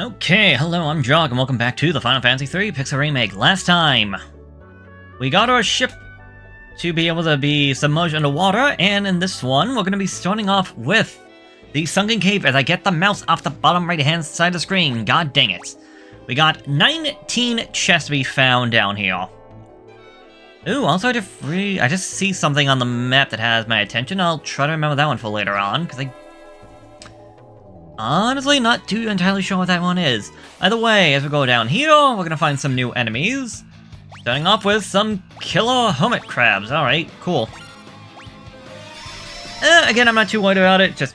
Okay, hello, I'm Jog, and welcome back to the Final Fantasy III Pixel Remake. Last time, we got our ship to be able to be submerged underwater, and in this one, we're going to be starting off with the Sunken Cave as I get the mouse off the bottom right-hand side of the screen. God dang it. We got 19 chests to be found down here. Ooh, also I just see something on the map that has my attention. I'll try to remember that one for later on, because I honestly not too entirely sure what that one is. Either way, as we go down here, we're gonna find some new enemies. Starting off with some killer hermit crabs. Alright, cool. Again, I'm not too worried about it, just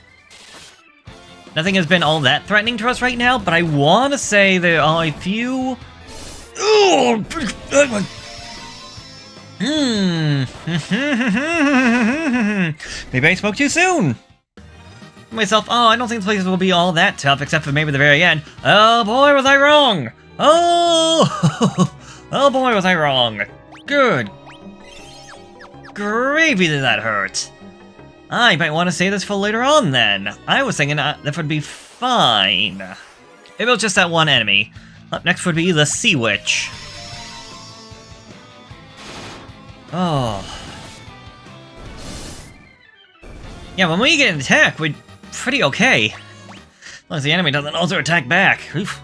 nothing has been all that threatening to us right now, but I want to say there are a few... Maybe I spoke too soon! Myself, oh, I don't think the places will be all that tough, except for maybe the very end. Oh boy, was I wrong! Oh! Oh boy, was I wrong! Good gravy, did that hurt! I might want to say this for later on, then. I was thinking that would be fine. If it was just that one enemy. Up next would be the Sea Witch. Oh. Yeah, when we get an attack, we're pretty okay. As long as the enemy doesn't also attack back. Oof.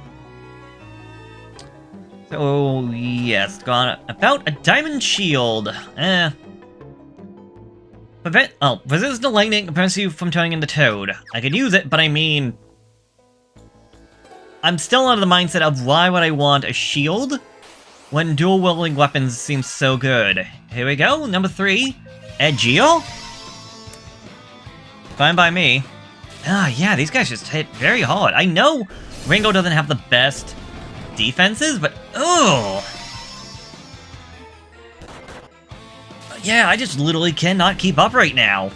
So, yes, gone about a diamond shield. Resist the lightning prevents you from turning into Toad. I could use it, but I mean... I'm still out of the mindset of why would I want a shield when dual-wielding weapons seem so good. Here we go, number 3, Edgeo. Fine by me. Ah, yeah, these guys just hit very hard. I know Ringo doesn't have the best defenses, but oh, yeah, I just literally cannot keep up right now.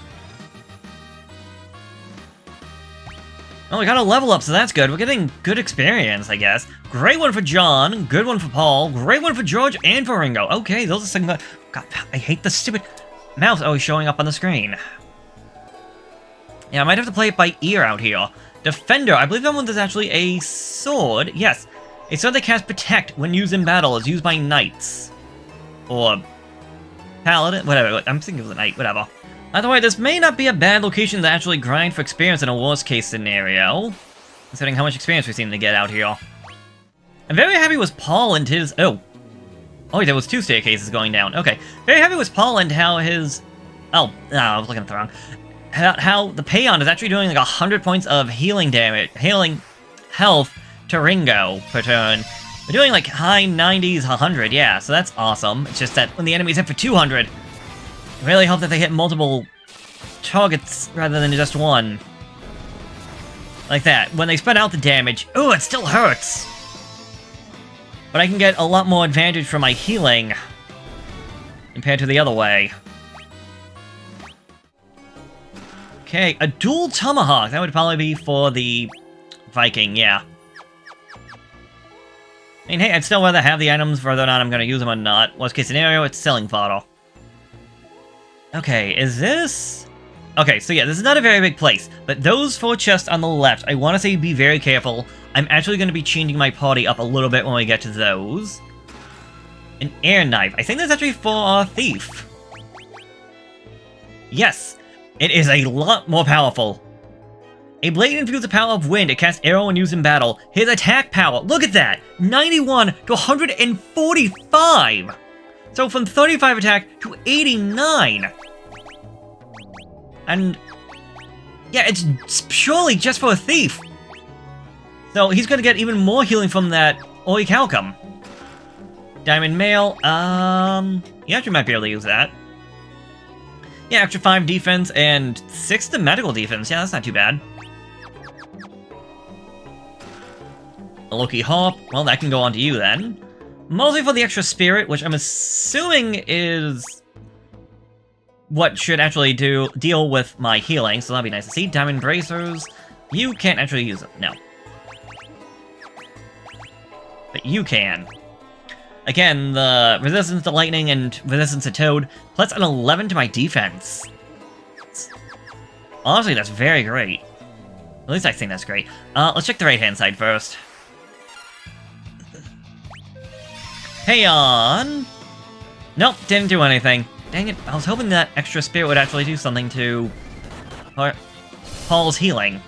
Well, we got a level up, so that's good. We're getting good experience, I guess. Great one for John, good one for Paul, great one for George, and for Ringo. Okay, those are some... God, I hate the stupid mouse always showing up on the screen. Yeah, I might have to play it by ear out here. Defender, I believe that one is actually a sword. Yes, a sword that casts Protect when used in battle is used by knights. Or paladin, whatever, I'm thinking of the knight, whatever. Either way, this may not be a bad location to actually grind for experience in a worst case scenario, considering how much experience we seem to get out here. I'm very happy with Paul and his... Oh, there was 2 staircases going down. Okay, very happy with Paul and how his... Oh, no, I was looking at the wrong... How the Payon is actually doing like 100 points of healing damage, healing health to Ringo per turn. We're doing like high 90s, 100, yeah, so that's awesome. It's just that when the enemies hit for 200, I really hope that they hit multiple targets rather than just one. Like that. When they spread out the damage, ooh, it still hurts! But I can get a lot more advantage from my healing compared to the other way. Okay, a dual tomahawk. That would probably be for the Viking, yeah. I mean, hey, I'd still rather have the items whether or not I'm going to use them or not. Worst case scenario, it's selling fodder. Okay, is this... Okay, so yeah, this is not a very big place, but those 4 chests on the left, I want to say be very careful. I'm actually going to be changing my party up a little bit when we get to those. An air knife. I think that's actually for our thief. Yes! It is a lot more powerful. A blade infuses the power of wind. It casts arrow when used in battle. His attack power, look at that! 91 to 145! So from 35 attack to 89! And... yeah, it's purely just for a thief! So he's gonna get even more healing from that Orichalcum. Diamond Mail, he actually might be able to use that. Yeah, extra 5 defense and 6 to medical defense. Yeah, that's not too bad. A Loki Harp. Well, that can go on to you then. Mostly for the extra spirit, which I'm assuming is what should actually deal with my healing, so that'll be nice to see. Diamond Bracers. You can't actually use them. No. But you can. Again, the resistance to lightning and resistance to toad, plus an 11 to my defense. Honestly, that's very great. At least I think that's great. Let's check the right-hand side first. Hey on. Nope, didn't do anything. Dang it, I was hoping that extra spirit would actually do something to Paul's healing.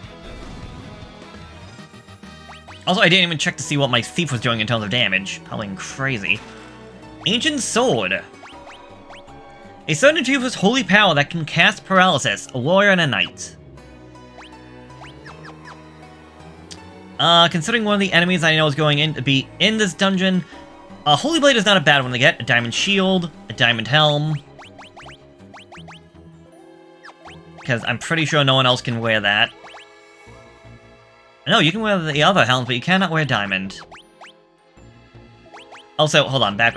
Also, I didn't even check to see what my thief was doing in terms of damage. Probably crazy. Ancient Sword. A certain thief with holy power that can cast paralysis. A warrior and a knight. Considering one of the enemies I know is going in to be in this dungeon, a Holy Blade is not a bad one to get. A diamond shield, a diamond helm. Because I'm pretty sure no one else can wear that. No, you can wear the other helms, but you cannot wear diamond. Also, hold on, back.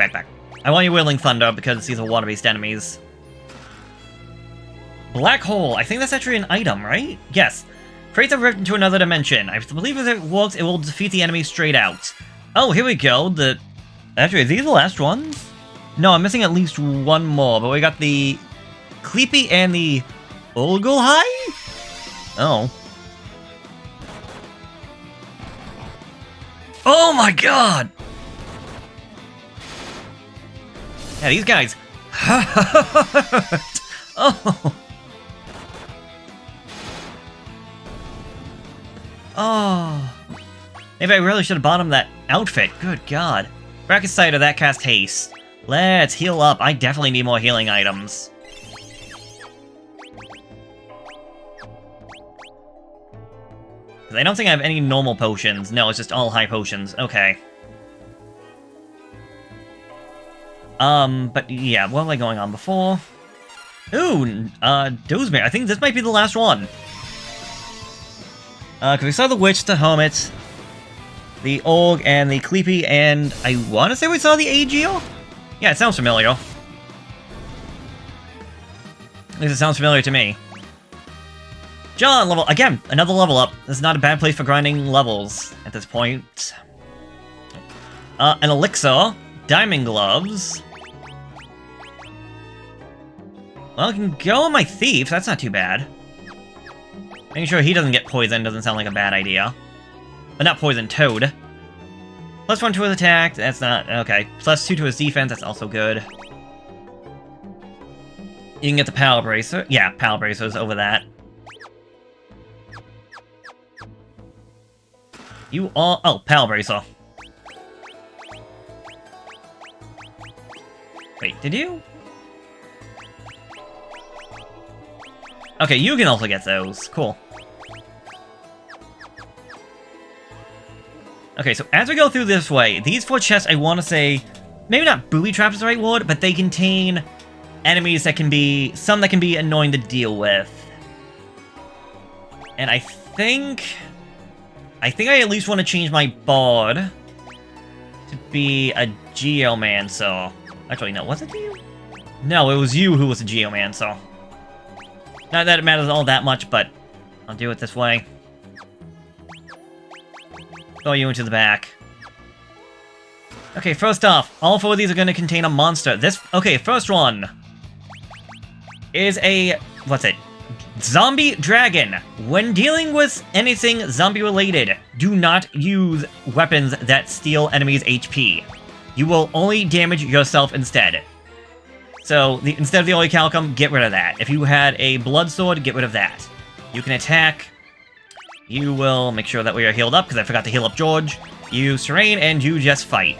I want you Whirling Thunder because these are water-based enemies. Black Hole, I think that's actually an item, right? Yes. Creates a rift into another dimension. I believe if it works, it will defeat the enemy straight out. Oh, here we go. Actually, are these the last ones? No, I'm missing at least one more, but we got the Cleepy and the Ulgulhai? Oh. Oh my god! Yeah, these guys. Oh. Oh. Maybe I really should have bought him that outfit. Good god. Bracket Sight of that cast haste. Let's heal up. I definitely need more healing items. Because I don't think I have any normal potions. No, it's just all high potions. Okay. But yeah, what was I going on before? Ooh, Dozemare. I think this might be the last one. Because we saw the Witch, the Hermit, the Org, and the Cleepy, and I want to say we saw the Aegir? Yeah, it sounds familiar. At least it sounds familiar to me. John, again, another level up. This is not a bad place for grinding levels at this point. An Elixir, Diamond Gloves. Well, I can go on my Thief, that's not too bad. Making sure he doesn't get poisoned doesn't sound like a bad idea. But not poison, Toad. +1 to his attack, that's not... okay. +2 to his defense, that's also good. You can get the Power Bracer. Yeah, Power Bracer's over that. You are... oh, Power Bracer. Wait, did you? Okay, you can also get those. Cool. Okay, so as we go through this way, these 4 chests, I want to say, maybe not booby traps is the right word, but they contain enemies that can be, some that can be annoying to deal with. And I think I at least want to change my Bard to be a Geomancer. Actually, no, was it you? No, it was you who was a Geomancer. Not that it matters all that much, but I'll do it this way. Throw you into the back. Okay, first off, all 4 of these are going to contain a monster. Okay, first one is a, what's it? Zombie Dragon. When dealing with anything zombie-related, do not use weapons that steal enemies' HP. You will only damage yourself instead. So, instead of the Holy Calicum, get rid of that. If you had a Blood Sword, get rid of that. You can attack. You will make sure that we are healed up, because I forgot to heal up George. You Serene, and you just fight.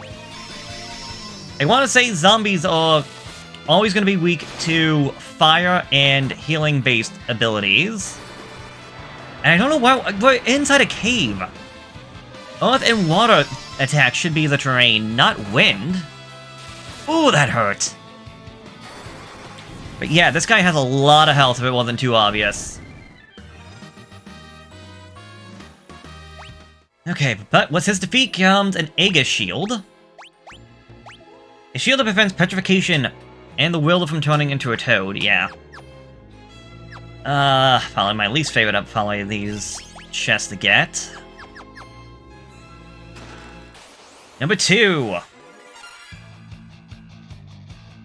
I want to say zombies are always going to be weak to fire and healing-based abilities. And I don't know why we're inside a cave. Earth and water attacks should be the terrain, not wind. Ooh, that hurt. But yeah, this guy has a lot of health if it wasn't too obvious. Okay, but with his defeat comes an Aegis Shield. A shield that prevents petrification and the Wilder from turning into a toad, yeah. Probably my least favorite of probably these chests to get. Number 2.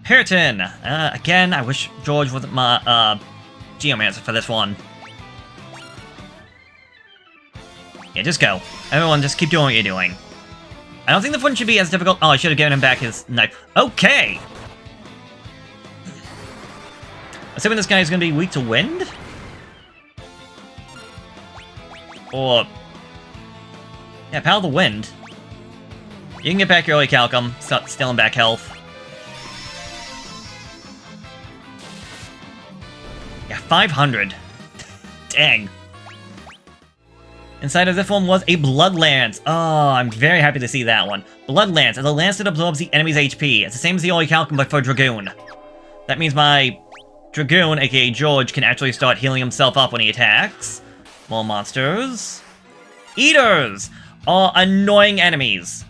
Puritan. Again, I wish George wasn't my, Geomancer for this one. Yeah, just go. Everyone, just keep doing what you're doing. I don't think the one should be as difficult. Oh, I should have given him back his knife. Okay! Assuming this guy is going to be weak to wind? Or... yeah, Power of the Wind. You can get back your early Calcum, stealing back health. Yeah, 500. Dang. Inside of this one was a Blood Lance. Oh, I'm very happy to see that one. Blood Lance is a lance that absorbs the enemy's HP. It's the same as the Early Calcum, but for Dragoon. That means my Dragoon, aka George, can actually start healing himself up when he attacks. More monsters. Eaters are annoying enemies.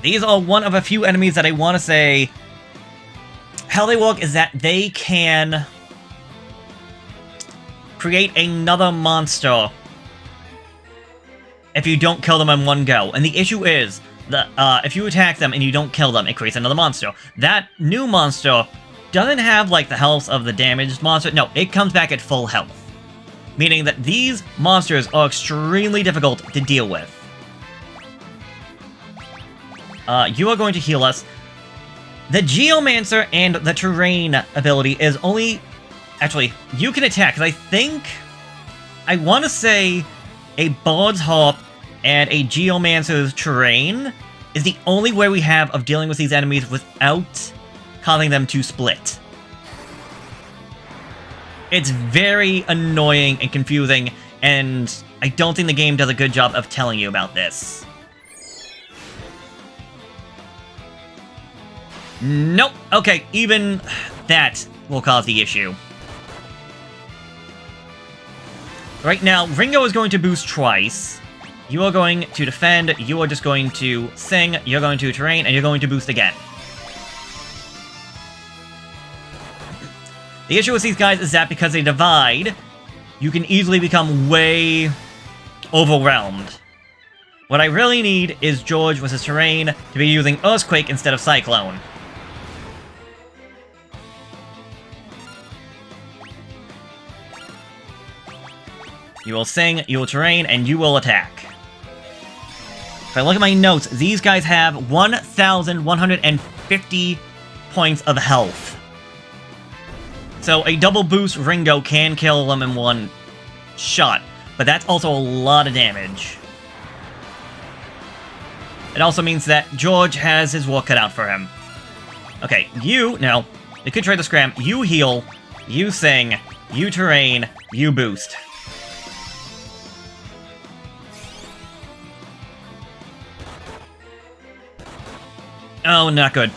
These are one of a few enemies that I want to say... how they work is that they can... create another monster if you don't kill them in one go. And the issue is that if you attack them and you don't kill them, it creates another monster. That new monster doesn't have, like, the health of the damaged monster. No, it comes back at full health. Meaning that these monsters are extremely difficult to deal with. You are going to heal us. The Geomancer and the Terrain ability is only... actually, you can attack, because I think... I want to say a Bard's Harp and a Geomancer's Terrain is the only way we have of dealing with these enemies without causing them to split. It's very annoying and confusing, and I don't think the game does a good job of telling you about this. Nope. Okay, even that will cause the issue. Right now, Ringo is going to boost twice. You are going to defend, you are just going to sing, you're going to terrain, and you're going to boost again. The issue with these guys is that because they divide, you can easily become way overwhelmed. What I really need is George with his terrain to be using Earthquake instead of Cyclone. You will sing, you will terrain, and you will attack. If I look at my notes, these guys have 1,150 points of health. So a double boost Ringo can kill them in one shot, but that's also a lot of damage. It also means that George has his work cut out for him. Okay, you could try the scram. You heal, you sing, you terrain, you boost. Oh, not good.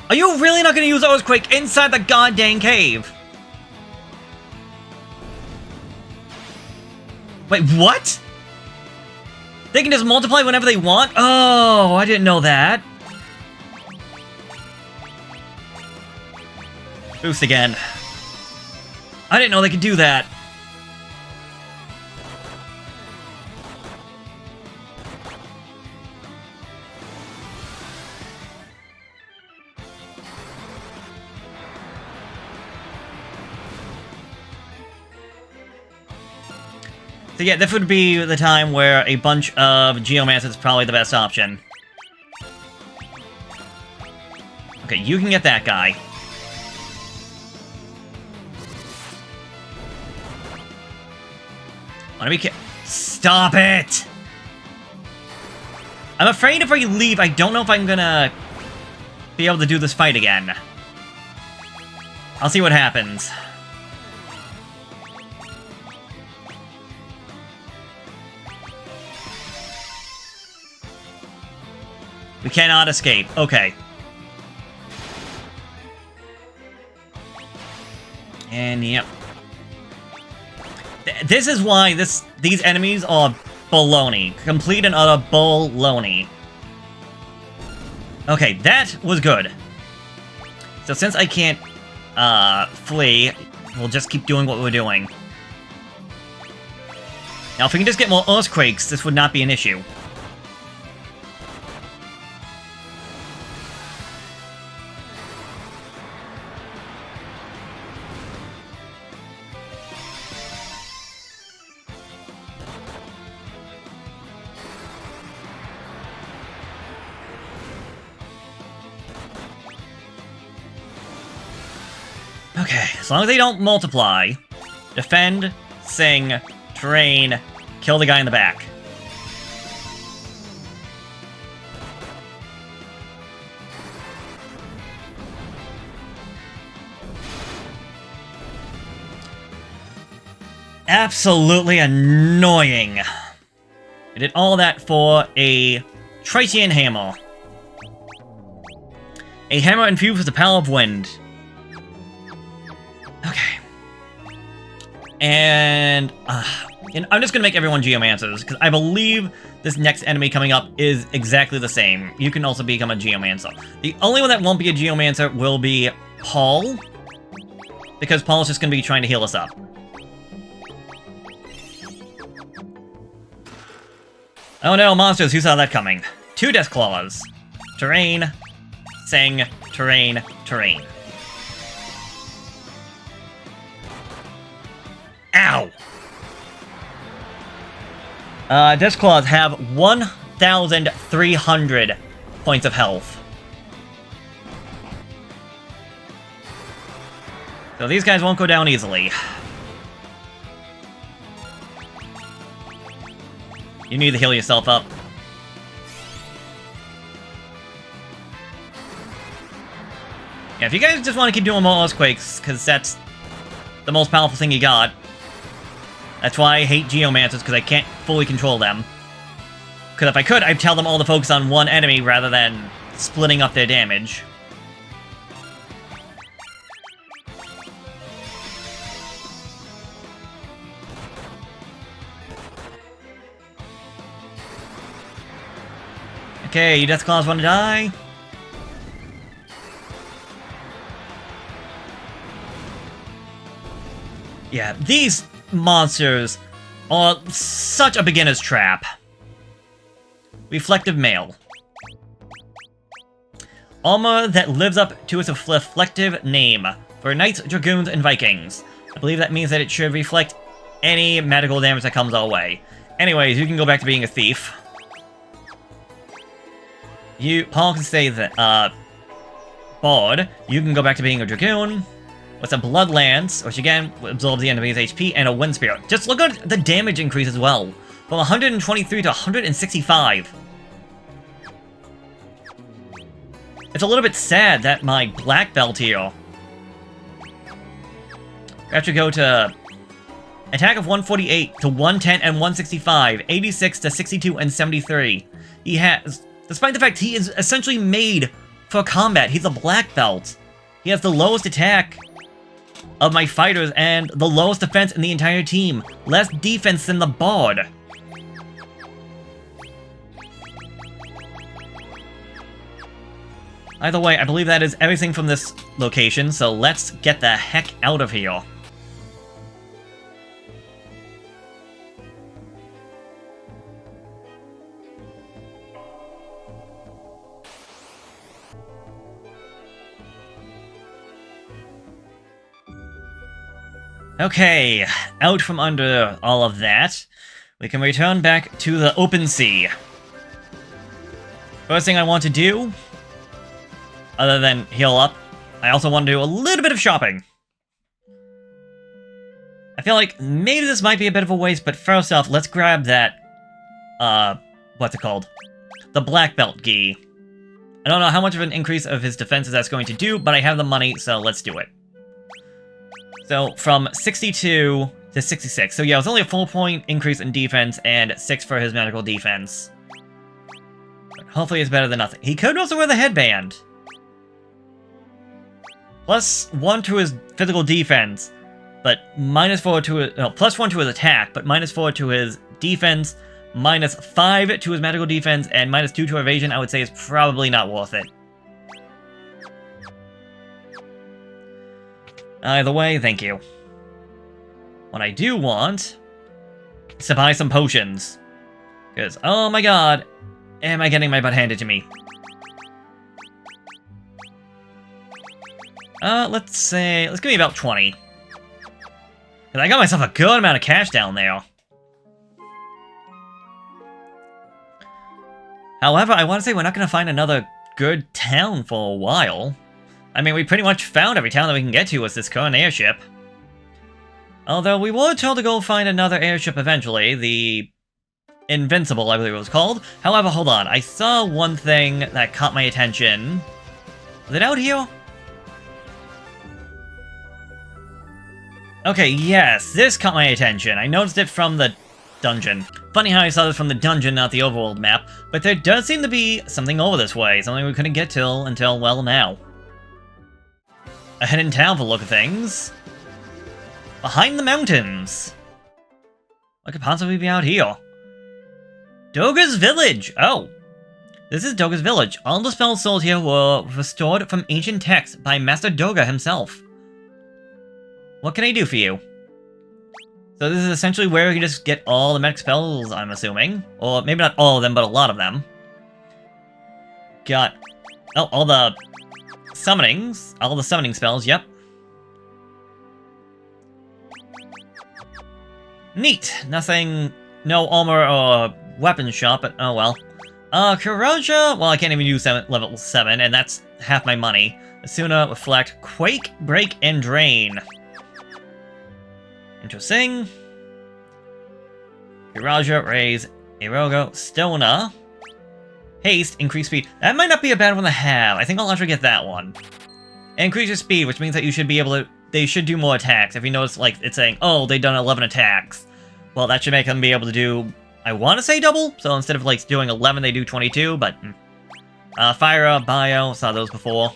Are you really not going to use Earthquake inside the goddamn cave? Wait, what? They can just multiply whenever they want? Oh, I didn't know that. Boost again. I didn't know they could do that. So yeah, this would be the time where a bunch of Geomancers is probably the best option. Okay, you can get that guy. Wanna be Stop it! I'm afraid if I leave, I don't know if I'm gonna be able to do this fight again. I'll see what happens. We cannot escape. Okay. And yep. This is why these enemies are baloney. Complete and utter baloney. Okay, that was good. So since I can't flee, we'll just keep doing what we're doing. Now if we can just get more Earthquakes, this would not be an issue. Okay, as long as they don't multiply. Defend, sing, terrain, kill the guy in the back. Absolutely annoying. I did all that for a Tritian hammer. A hammer infused with the power of wind. Okay. And I'm just gonna make everyone Geomancers, because I believe this next enemy coming up is exactly the same. You can also become a Geomancer. The only one that won't be a Geomancer will be Paul, because Paul's just gonna be trying to heal us up. Oh no, monsters, who saw that coming? 2 Death Claws. Terrain, sing, terrain, terrain. Ow! Death Claws have 1,300 points of health. So these guys won't go down easily. You need to heal yourself up. Yeah, if you guys just want to keep doing more Earthquakes, because that's the most powerful thing you got. That's why I hate Geomancers, because I can't fully control them. Because if I could, I'd tell them all to focus on one enemy rather than splitting up their damage. Okay, you Death Claws want to die? Yeah, these monsters are such a beginner's trap. Reflective Mail. Armor that lives up to its reflective name for Knights, Dragoons, and Vikings. I believe that means that it should reflect any magical damage that comes our way. Anyways, you can go back to being a thief. Paul can say that, Bard, you can go back to being a Dragoon, with a Blood Lance, which again, absorbs the enemy's HP, and a Wind Spear. Just look at the damage increase as well, from 123 to 165. It's a little bit sad that my Black Belt here, I have to go to attack of 148 to 110 and 165, 86 to 62 and 73. He has... Despite the fact he is essentially made for combat, he's a black belt. He has the lowest attack of my fighters and the lowest defense in the entire team. Less defense than the Bard. Either way, I believe that is everything from this location, so let's get the heck out of here. Okay, out from under all of that, we can return back to the open sea. First thing I want to do, other than heal up, I also want to do a little bit of shopping. I feel like maybe this might be a bit of a waste, but first off, let's grab that, what's it called? The Black Belt Gi. I don't know how much of an increase of his defenses that's going to do, but I have the money, so let's do it. So, from 62 to 66. So yeah, it was only a 4-point increase in defense, and 6 for his medical defense. But hopefully it's better than nothing. He could also wear the headband. Plus 1 to his physical defense, but minus 4 to his... No, plus 1 to his attack, but minus 4 to his defense, minus 5 to his medical defense, and minus 2 to evasion, I would say is probably not worth it. Either way, thank you. What I do want is to buy some potions. Because, oh my god, am I getting my butt handed to me. Let's give me about 20. Because I got myself a good amount of cash down there. However, I want to say we're not going to find another good town for a while. I mean, we pretty much found every town that we can get to with this current airship. Although we were told to go find another airship eventually, the Invincible, I believe it was called. However, hold on, I saw one thing that caught my attention. Was it out here? Okay, yes, this caught my attention. I noticed it from the dungeon. Funny how I saw this from the dungeon, not the overworld map, but there does seem to be something over this way, something we couldn't get to until, well, now. A hidden town for the look of things. Behind the mountains. What could possibly be out here? Doga's Village! Oh. This is Doga's Village. All the spells sold here were restored from ancient texts by Master Doga himself. What can I do for you? So this is essentially where you can just get all the magic spells, I'm assuming. Or maybe not all of them, but a lot of them. Got... oh, all the summonings. All the summoning spells, yep. Neat! Nothing... no armor or weapon shop, but oh well. Karaja... well, I can't even use level 7, and that's half my money. Asuna, Reflect, Quake, Break, and Drain. Interesting. Karaja, Raise, Erogo, Stona. Haste, Increase Speed. That might not be a bad one to have. I think I'll actually get that one. Increase your speed, which means that you should be able to... they should do more attacks. If you notice, like, it's saying, oh, they've done 11 attacks. Well, that should make them be able to do... I want to say double, so instead of, like, doing 11, they do 22, but... Fire, Bio, saw those before.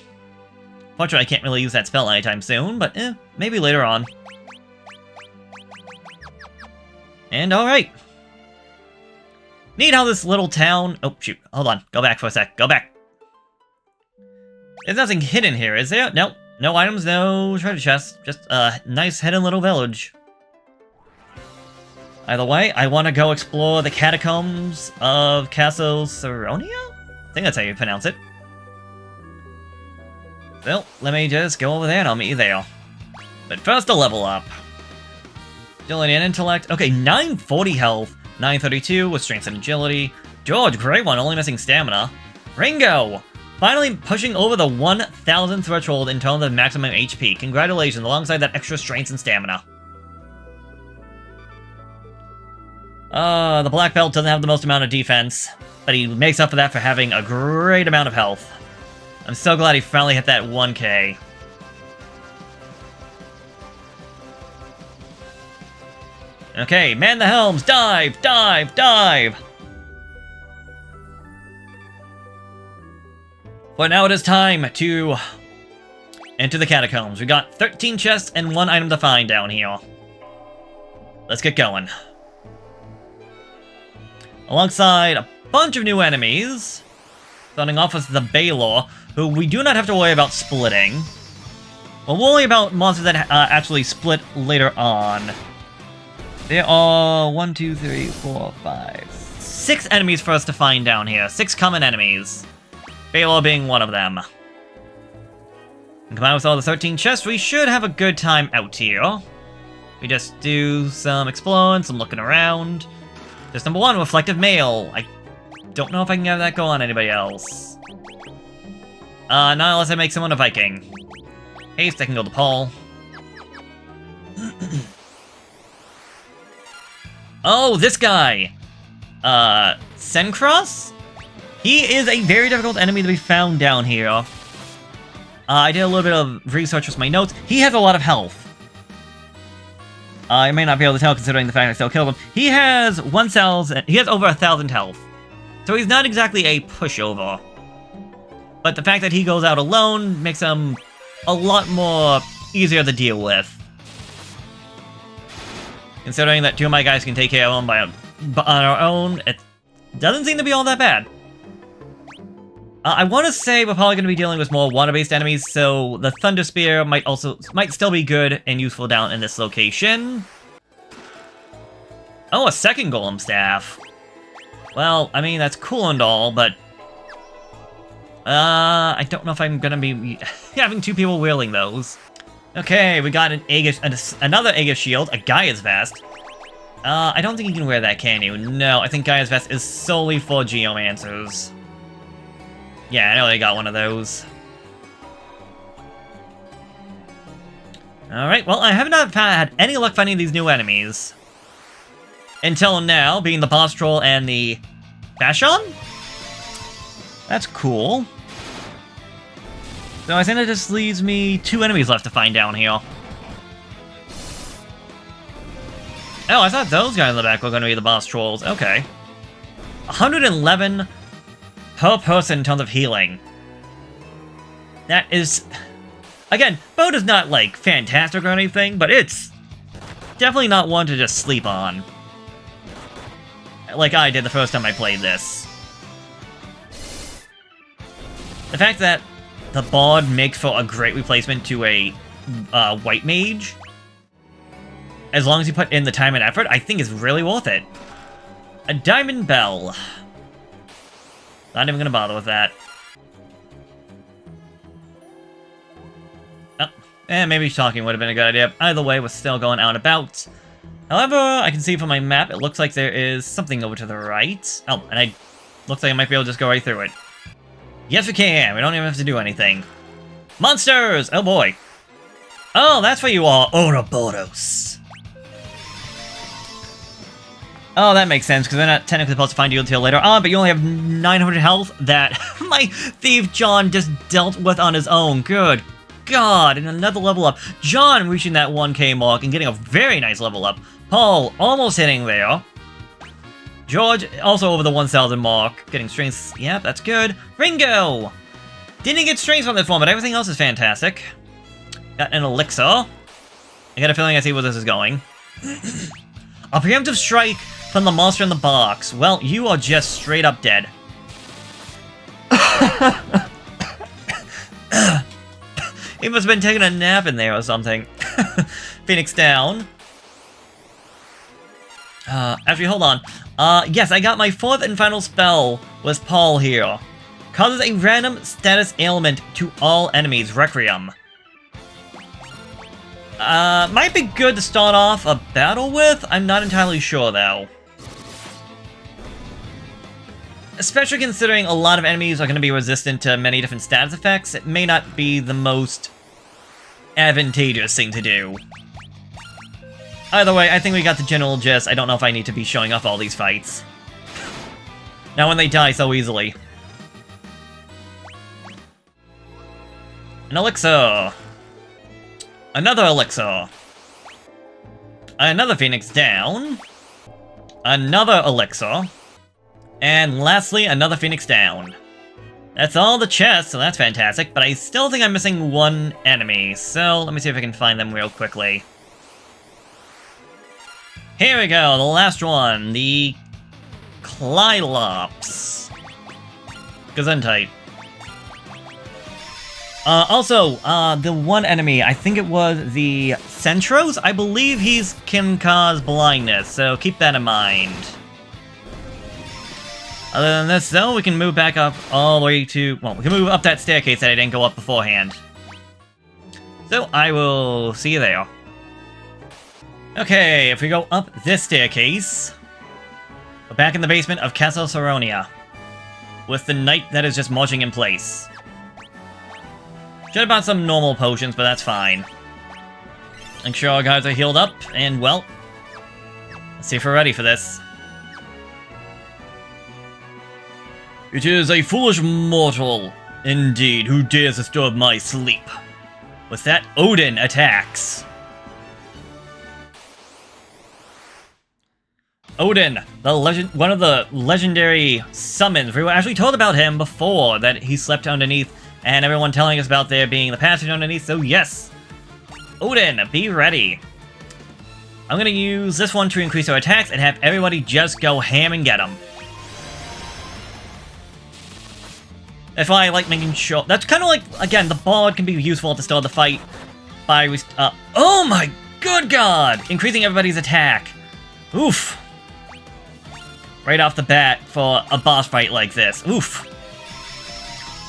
Fortunately, I can't really use that spell anytime soon, but, maybe later on. And alright. Neat how this little town... oh, shoot. Hold on. Go back for a sec. Go back. There's nothing hidden here, is there? Nope. No items, no treasure chests. Just a nice hidden little village. Either way, I want to go explore the catacombs of Castle Saronia? I think that's how you pronounce it. Well, let me just go over there and I'll meet you there. But first, a level up. Agility and Intellect. Okay, 940 health. 932 with Strength and Agility. George, great one, only missing Stamina. Ringo! Finally pushing over the 1,000 threshold in terms of maximum HP. Congratulations, alongside that extra Strength and Stamina. The Black Belt doesn't have the most amount of defense, but he makes up for that for having a great amount of health. I'm so glad he finally hit that 1k. Okay, man the helms, dive, dive, dive! But now it is time to enter the catacombs. We got 13 chests and 1 item to find down here. Let's get going. Alongside a bunch of new enemies, starting off with the Baylor, who we do not have to worry about splitting. We'll worry about monsters that actually split later on. There are 1, 2, 3, 4, 5, 6 enemies for us to find down here. 6 common enemies. Baylor being one of them. And combined with all the 13 chests, we should have a good time out here. We just do some exploring, some looking around. Just number 1, Reflective Mail. I don't know if I can have that go on anybody else. Not unless I make someone a Viking. Haste, I can go to Paul. Oh, this guy! Sencross? He is a very difficult enemy to be found down here. I did a little bit of research with my notes. He has a lot of health. I may not be able to tell considering the fact I still killed him. He has 1,000. He has over 1,000 health. So he's not exactly a pushover. But the fact that he goes out alone makes him a lot more easier to deal with. Considering that 2 of my guys can take care of him on our own, it doesn't seem to be all that bad. I want to say we're probably going to be dealing with more water-based enemies, so the Thunder Spear might still be good and useful down in this location. Oh, a second Golem Staff. Well, I mean, that's cool and all, but... I don't know if I'm going to be having 2 people wielding those. Okay, we got another Aegis Shield, a Gaia's Vest. I don't think you can wear that, can you? No, I think Gaia's Vest is solely for Geomancers. Yeah, I know they got one of those. Alright, well, I have not had any luck finding these new enemies. Until now, being the boss troll and the Bashan? That's cool. So I think that just leaves me 2 enemies left to find down here. Oh, I thought those guys in the back were going to be the boss trolls. Okay. 111 per person in terms of healing. That is... Again, boat is not, like, fantastic or anything, but it's definitely not one to just sleep on. Like I did the first time I played this. The fact that the Bard makes for a great replacement to a White Mage, as long as you put in the time and effort, I think is really worth it. A Diamond Bell. Not even gonna bother with that. Maybe talking would have been a good idea. Either way, we're still going out and about. However, I can see from my map, it looks like there is something over to the right. Oh, and looks like I might be able to just go right through it. Yes, we can. We don't even have to do anything. Monsters! Oh, boy. Oh, that's where you are, Ouroboros. Oh, that makes sense, because they're not technically supposed to find you until later on, but you only have 900 health that my Thief John just dealt with on his own. Good God, and another level up. John reaching that 1k mark and getting a very nice level up. Paul almost hitting there. George also over the 1,000 mark, getting strength. Yep, that's good. Ringo! Didn't get strength from this one, but everything else is fantastic. Got an elixir. I got a feeling I see where this is going. A preemptive strike from the monster in the box. Well, you are just straight up dead. He must have been taking a nap in there or something. Phoenix down. Actually, hold on. Yes, I got my 4th and final spell with Paul here. Causes a random status ailment to all enemies. Requiem. Might be good to start off a battle with. I'm not entirely sure, though. Especially considering a lot of enemies are going to be resistant to many different status effects, it may not be the most advantageous thing to do. Either way, I think we got the general gist. I don't know if I need to be showing off all these fights. Now when they die so easily. An elixir. Another elixir. Another Phoenix down. Another elixir. And lastly, another Phoenix down. That's all the chests, so that's fantastic, but I still think I'm missing 1 enemy, so let me see if I can find them real quickly. Here we go, the last one, the Clylops. Gesundheit. Also, the one enemy, I think it was the Centros? I believe he can cause blindness, so keep that in mind. Other than this, though, we can move back up all the way to... Well, we can move up that staircase that I didn't go up beforehand. So, I will see you there. Okay, if we go up this staircase... We're back in the basement of Castle Saronia. With the knight that is just marching in place. Should have bought some normal potions, but that's fine. Make sure our guys are healed up, and, well... Let's see if we're ready for this. It is a foolish mortal, indeed, who dares disturb my sleep. With that, Odin attacks. Odin, one of the legendary summons. We were actually told about him before, that he slept underneath, and everyone telling us about there being the passage underneath, so yes. Odin, be ready. I'm gonna use this one to increase our attacks and have everybody just go ham and get him. That's why I like making sure... That's kind of like, again, the Bard can be useful to start the fight by... oh my good god! Increasing everybody's attack. Oof. Right off the bat for a boss fight like this. Oof.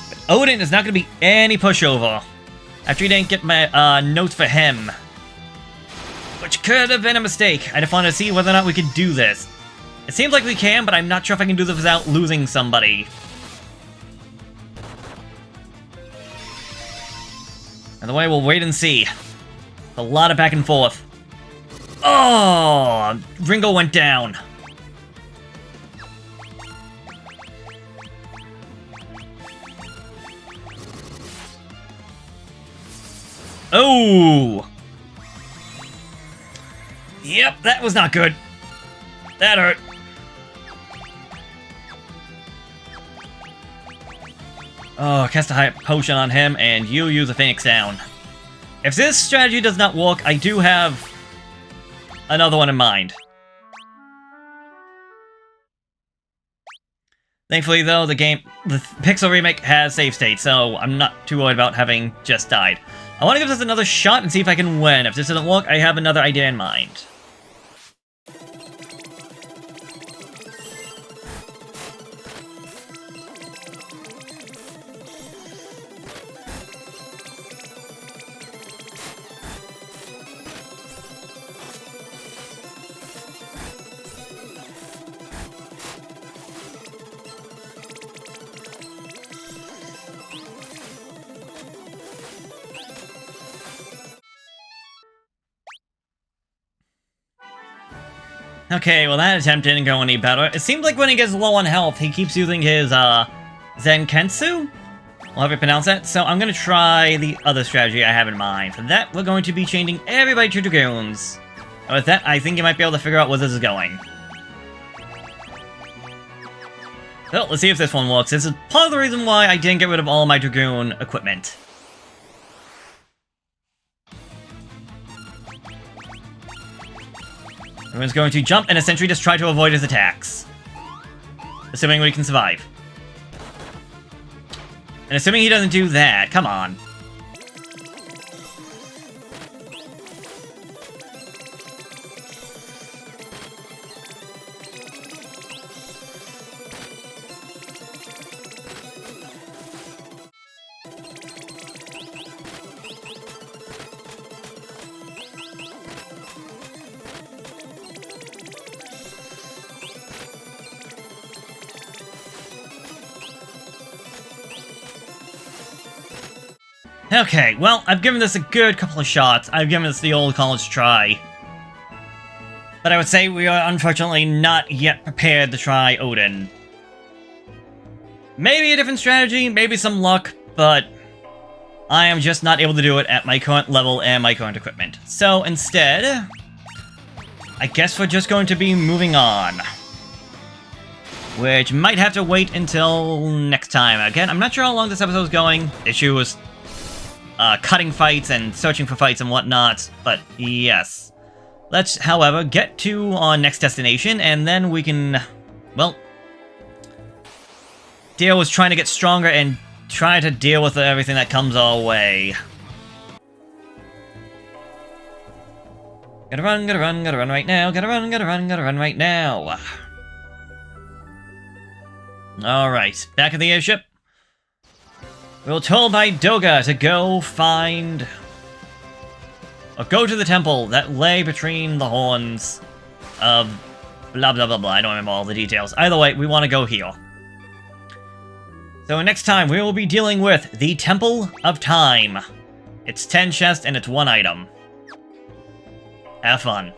But Odin is not going to be any pushover. After you didn't get my notes for him. Which could have been a mistake. I just wanted to see whether or not we could do this. It seems like we can, but I'm not sure if I can do this without losing somebody. By the way, we'll wait and see. A lot of back and forth. Oh, Ringo went down. Oh! Yep, that was not good. That hurt. Oh, cast a high potion on him, and you use a Phoenix down. If this strategy does not work, I do have another one in mind. Thankfully, though, the Pixel Remake has save state, so I'm not too worried about having just died. I want to give this another shot and see if I can win. If this doesn't work, I have another idea in mind. Okay, well that attempt didn't go any better. It seems like when he gets low on health, he keeps using his, Zenketsu? I'll have you pronounce that. So I'm gonna try the other strategy I have in mind. For that, we're going to be changing everybody to Dragoons. And with that, I think you might be able to figure out where this is going. So, let's see if this one works. This is part of the reason why I didn't get rid of all my Dragoon equipment. Everyone's going to jump and essentially just try to avoid his attacks. Assuming we can survive. And assuming he doesn't do that, come on. Okay, well, I've given this a good couple of shots. I've given this the old college try. But I would say we are unfortunately not yet prepared to try Odin. Maybe a different strategy, maybe some luck, but I am just not able to do it at my current level and my current equipment. So instead, I guess we're just going to be moving on. Which might have to wait until next time. Again, I'm not sure how long this episode is going. Issue was cutting fights and searching for fights and whatnot, but yes. Let's, however, get to our next destination, and then we can, well, deal with trying to get stronger and try to deal with everything that comes our way. Gotta run right now, gotta run right now. Alright, back at the airship. We were told by Doga to go find... or go to the temple that lay between the horns of blah blah blah blah. I don't remember all the details. Either way, we want to go here. So next time, we will be dealing with the Temple of Time. It's 10 chests and it's 1 item. Have fun.